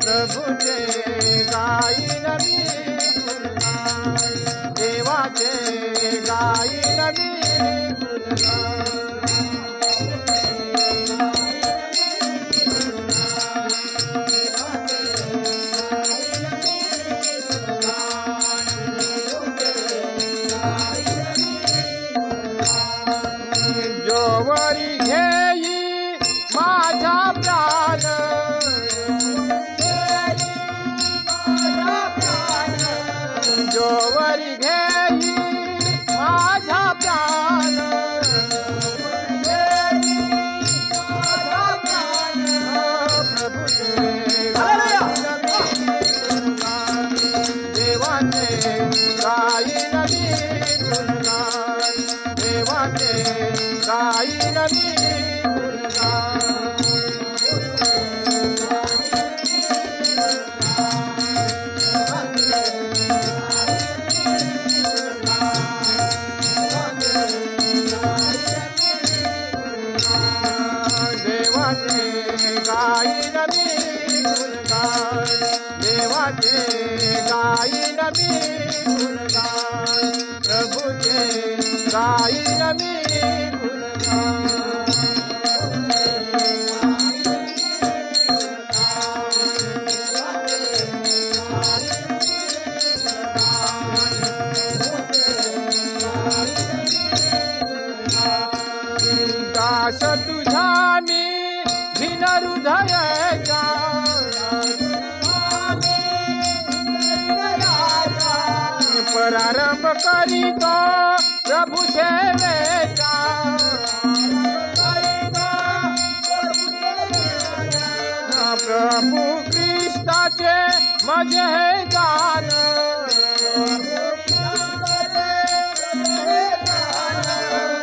प्रभुचे गाईन मी गुणगान, देवाचे गाईन मी जोवरी घेई माझा प्राण, जोवरी घेई माझा प्राण, प्रभुचे देवाचे गाईन मी गुणगान, देवाचे गाईन मी गुणगान. देवाचे गाईन मी गुणगान, देवाचे गाईन मी गुणगान, प्रभुचे गाईन मी गुणगान. दास तुझा मी भिन हृदयाचा, प्रारंभ करीतो प्रभु सेवेचा, प्रभु ख्रिस्ताचे माझे हे दान,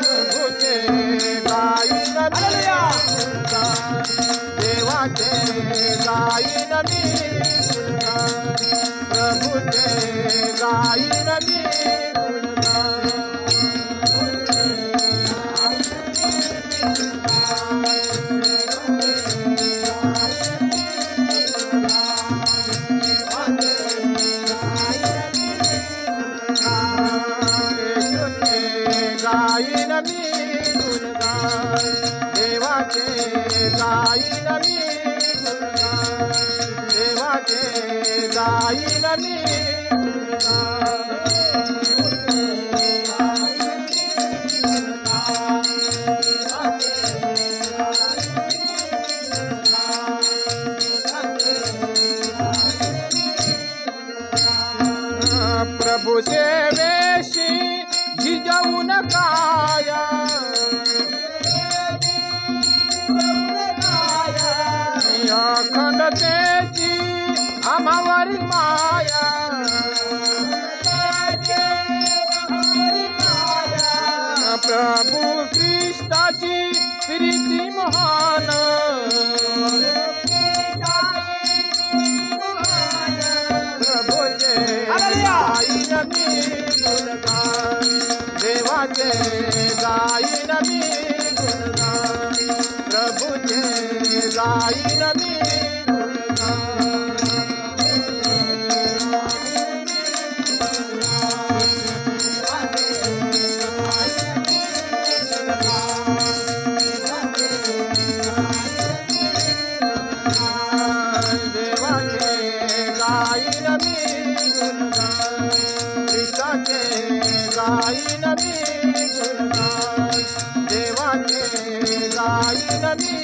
प्रभुचे गाईन मी गुणगान, देवाचे गाईन मी गुणगान, प्रभुचे गाईन मी गुणगान. येशूचे गाईन मी गुणगान, देवाचे गाईन मी गुणगान, देवाचे गाईन मी गुणगान. प्रभु सेवेशी झिजवून काया, अखंडतेची आम्हावरी माया, प्रभु ख्रिस्ताची प्रीती महान, प्रभुचे गाईन मी गुणगान, देवाचे गाईन मी गुणगान, प्रभुचे गाईन मी गाईन मी गुणगान, ख्रिस्ताचे गाईन मी गुणगान, देवाचे गाईन मी